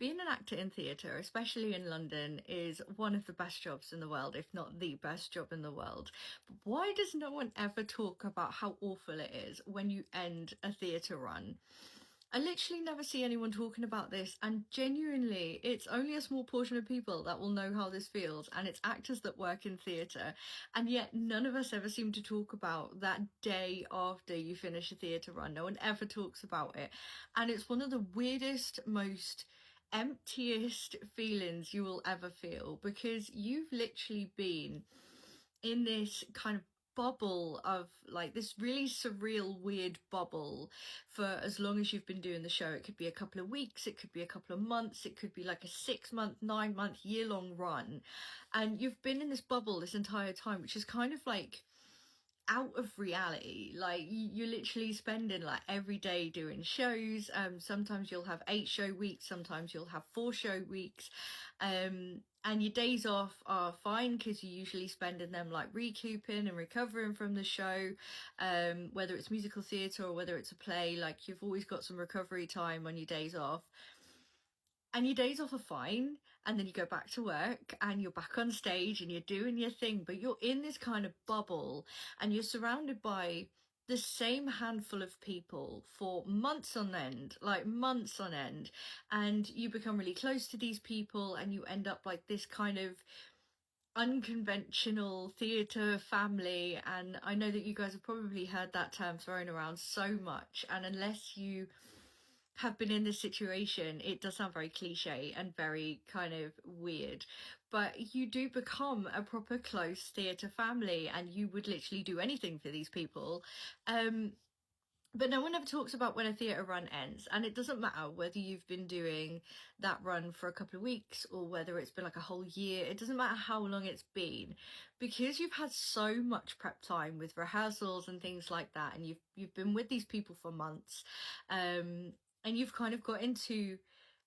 being an actor in theatre, especially in London, is one of the best jobs in the world, if not the best job in the world. But why does no one ever talk about how awful it is when you end a theatre run? I literally never see anyone talking about this, and genuinely, it's only a small portion of people that will know how this feels, and it's actors that work in theatre, and yet none of us ever seem to talk about that day after you finish a theatre run. No one ever talks about it, and it's one of the weirdest, most emptiest feelings you will ever feel, because you've literally been in this kind of bubble of like this really surreal, weird bubble for as long as you've been doing the show. It could be a couple of weeks, it could be a couple of months, it could be like a 6-month, 9-month, year-long run, and you've been in this bubble this entire time, which is kind of like out of reality. Like you're literally spending like every day doing shows. Sometimes you'll have 8-show weeks, sometimes you'll have 4-show weeks, and your days off are fine because you're usually spending them like recouping and recovering from the show, whether it's musical theatre or whether it's a play. Like you've always got some recovery time on your days off, and your days off are fine, and then you go back to work and you're back on stage and you're doing your thing, but you're in this kind of bubble and you're surrounded by the same handful of people for months on end, like months on end, and you become really close to these people and you end up like this kind of unconventional theatre family. And I know that you guys have probably heard that term thrown around so much, and unless you have been in this situation, it does sound very cliche and very kind of weird, but you do become a proper close theatre family and you would literally do anything for these people. But no one ever talks about when a theatre run ends, and it doesn't matter whether you've been doing that run for a couple of weeks or whether it's been like a whole year. It doesn't matter how long it's been, because you've had so much prep time with rehearsals and things like that, and you've been with these people for months, and you've kind of got into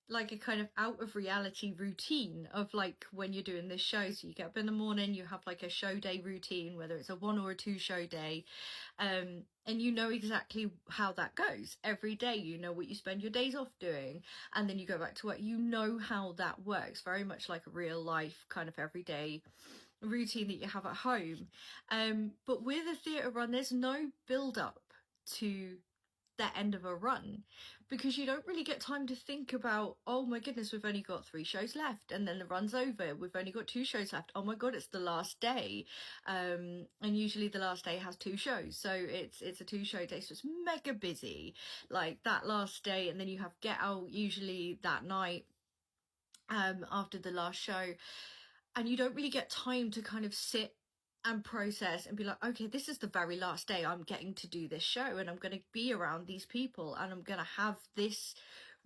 like a kind of out of reality routine of like when you're doing this show. So you get up in the morning, you have like a show day routine, whether it's a 1 or a 2 show day, and you know exactly how that goes every day. You know what you spend your days off doing, and then you go back to work. You know how that works, very much like a real life kind of everyday routine that you have at home. But with a theatre run, there's no build up to the end of a run, because you don't really get time to think about, oh my goodness, we've only got 3 shows left and then the run's over, we've only got 2 shows left, oh my god, it's the last day. And usually the last day has 2 shows, so it's a 2-show day, so it's mega busy like that last day. And then you have Get Out usually that night after the last show, and you don't really get time to kind of sit and process and be like, okay, this is the very last day I'm getting to do this show, and I'm going to be around these people, and I'm going to have this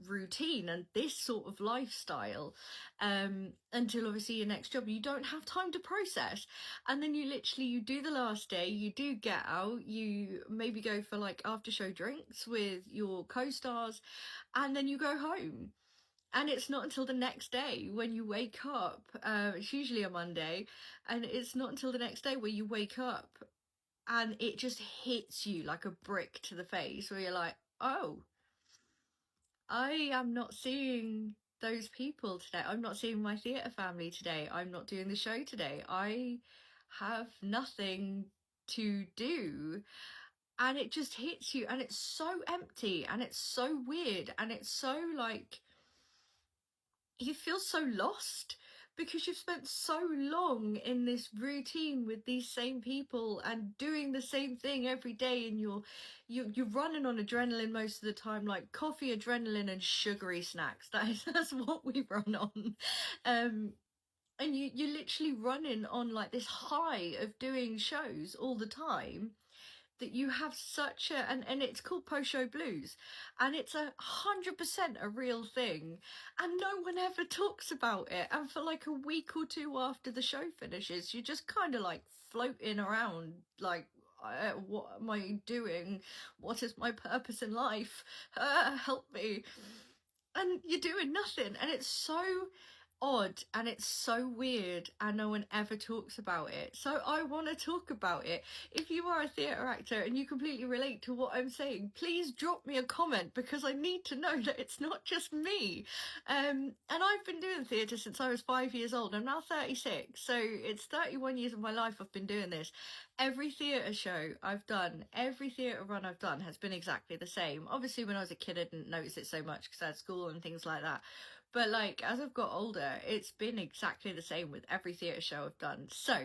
routine and this sort of lifestyle until obviously your next job. You don't have time to process, and then you do the last day, you do Get Out, you maybe go for like after show drinks with your co-stars, and then you go home. And it's not until the next day when you wake up, it's usually a Monday, and it's not until the next day where you wake up and it just hits you like a brick to the face, where you're like, oh, I am not seeing those people today. I'm not seeing my theatre family today. I'm not doing the show today. I have nothing to do. And it just hits you, and it's so empty, and it's so weird, and it's so like, you feel so lost because you've spent so long in this routine with these same people and doing the same thing every day, and you're running on adrenaline most of the time, like coffee, adrenaline and sugary snacks. That's what we run on. And you're literally running on like this high of doing shows all the time, that you have such a, and it's called post-show blues, and it's 100% a real thing, and no one ever talks about it. And for like a week or 2 after the show finishes, you're just kind of like floating around like, what am I doing? What is my purpose in life? Help me. And you're doing nothing, and it's so odd and it's so weird and no one ever talks about it. So I want to talk about it. If you are a theatre actor and you completely relate to what I'm saying, please drop me a comment because I need to know that it's not just me. And I've been doing theatre since I was 5 years old. I'm now 36, so it's 31 years of my life I've been doing this. Every theatre show I've done, every theatre run I've done has been exactly the same. Obviously, when I was a kid, I didn't notice it so much because I had school and things like that. But like as I've got older, it's been exactly the same with every theatre show I've done. So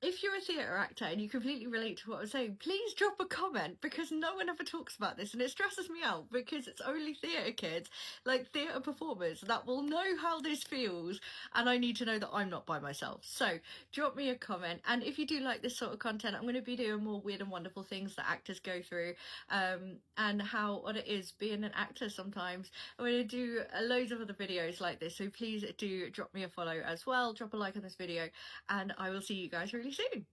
if you're a theatre actor and you completely relate to what I'm saying, please drop a comment because no one ever talks about this and it stresses me out because it's only theatre kids, like theatre performers, that will know how this feels, and I need to know that I'm not by myself. So drop me a comment, and if you do like this sort of content, I'm going to be doing more weird and wonderful things that actors go through, and what it is being an actor sometimes. I'm going to do loads of other videos like this, so please do drop me a follow as well, drop a like on this video, and I will see you guys really soon.